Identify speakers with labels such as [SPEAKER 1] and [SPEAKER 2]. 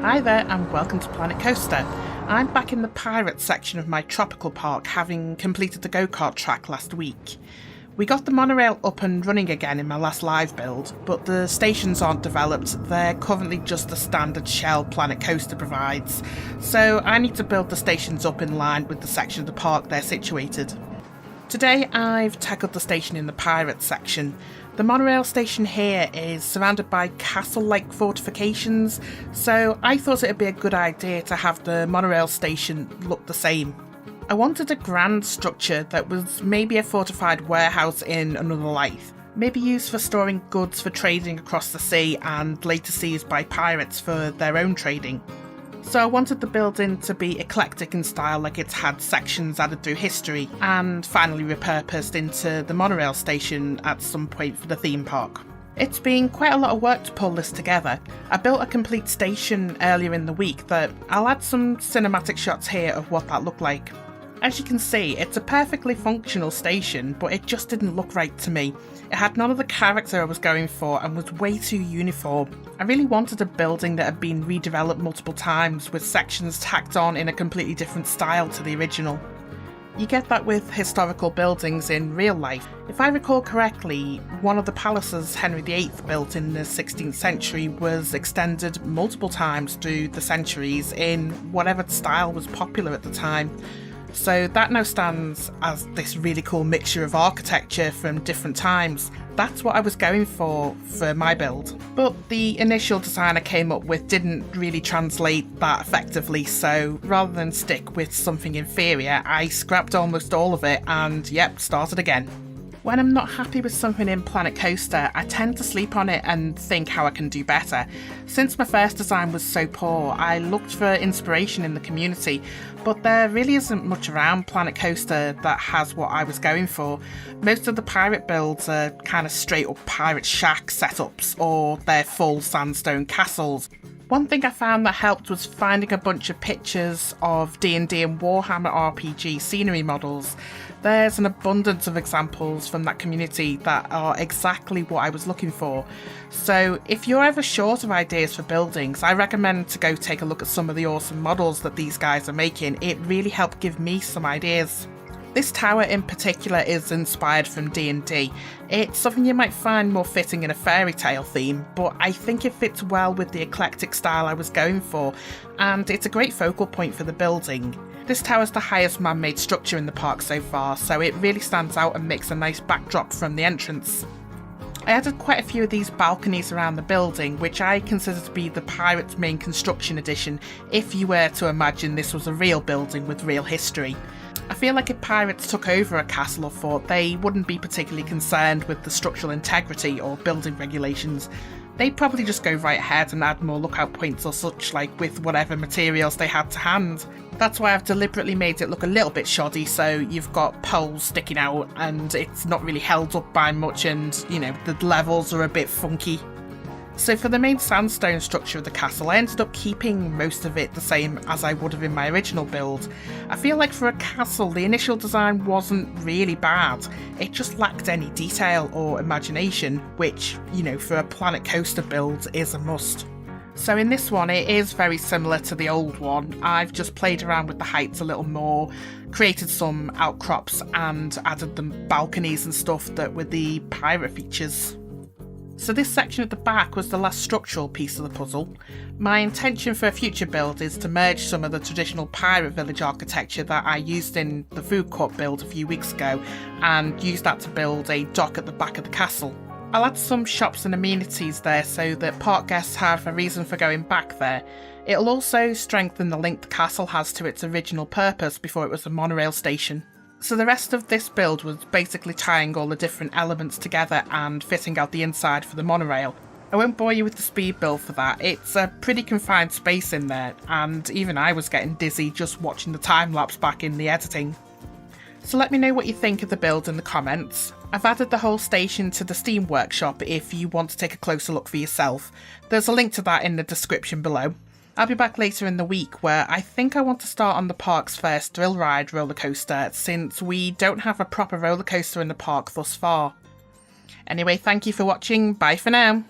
[SPEAKER 1] Hi there and welcome to Planet Coaster. I'm back in the Pirates section of my tropical park, having completed the go-kart track last week. We got the monorail up and running again in my last live build, but the stations aren't developed. They're currently just the standard shell Planet Coaster provides, so I need to build the stations up in line with the section of the park they're situated. Today I've tackled the station in the Pirates section. The monorail station here is surrounded by castle-like fortifications, so I thought it would be a good idea to have the monorail station look the same. I wanted a grand structure that was maybe a fortified warehouse in another life, maybe used for storing goods for trading across the sea and later seized by pirates for their own trading. So I wanted the building to be eclectic in style, like it's had sections added through history and finally repurposed into the monorail station at some point for the theme park. It's been quite a lot of work to pull this together. I built a complete station earlier in the week that I'll add some cinematic shots here of what that looked like. As you can see, it's a perfectly functional station, but it just didn't look right to me. It had none of the character I was going for and was way too uniform. I really wanted a building that had been redeveloped multiple times, with sections tacked on in a completely different style to the original. You get that with historical buildings in real life. If I recall correctly, one of the palaces Henry VIII built in the 16th century was extended multiple times through the centuries in whatever style was popular at the time. So that now stands as this really cool mixture of architecture from different times. That's what I was going for my build. But the initial design I came up with didn't really translate that effectively, so rather than stick with something inferior, I scrapped almost all of it and started again. When I'm not happy with something in Planet Coaster, I tend to sleep on it and think how I can do better. Since my first design was so poor, I looked for inspiration in the community, but there really isn't much around Planet Coaster that has what I was going for. Most of the pirate builds are kind of straight up pirate shack setups, or they're full sandstone castles. One thing I found that helped was finding a bunch of pictures of D&D and Warhammer RPG scenery models. There's an abundance of examples from that community that are exactly what I was looking for. So if you're ever short of ideas for buildings, I recommend to go take a look at some of the awesome models that these guys are making. It really helped give me some ideas. This tower in particular is inspired from D&D. It's something you might find more fitting in a fairy tale theme, but I think it fits well with the eclectic style I was going for, and it's a great focal point for the building. This tower is the highest man-made structure in the park so far, so it really stands out and makes a nice backdrop from the entrance. I added quite a few of these balconies around the building, which I consider to be the Pirates main construction edition, if you were to imagine this was a real building with real history. I feel like if pirates took over a castle or fort, they wouldn't be particularly concerned with the structural integrity or building regulations. They'd probably just go right ahead and add more lookout points or such, like with whatever materials they had to hand. That's why I've deliberately made it look a little bit shoddy, so you've got poles sticking out and it's not really held up by much, and the levels are a bit funky. So for the main sandstone structure of the castle, I ended up keeping most of it the same as I would have in my original build. I feel like for a castle, the initial design wasn't really bad. It just lacked any detail or imagination, which, for a Planet Coaster build is a must. So in this one, it is very similar to the old one. I've just played around with the heights a little more, created some outcrops and added the balconies and stuff that were the pirate features. So this section at the back was the last structural piece of the puzzle. My intention for a future build is to merge some of the traditional pirate village architecture that I used in the food court build a few weeks ago and use that to build a dock at the back of the castle. I'll add some shops and amenities there so that park guests have a reason for going back there. It'll also strengthen the link the castle has to its original purpose before it was a monorail station. So the rest of this build was basically tying all the different elements together and fitting out the inside for the monorail. I won't bore you with the speed build for that. It's a pretty confined space in there, and even I was getting dizzy just watching the time lapse back in the editing. So let me know what you think of the build in the comments. I've added the whole station to the Steam workshop if you want to take a closer look for yourself. There's a link to that in the description below. I'll be back later in the week where I think I want to start on the park's first thrill ride roller coaster, since we don't have a proper roller coaster in the park thus far. Anyway, thank you for watching, bye for now.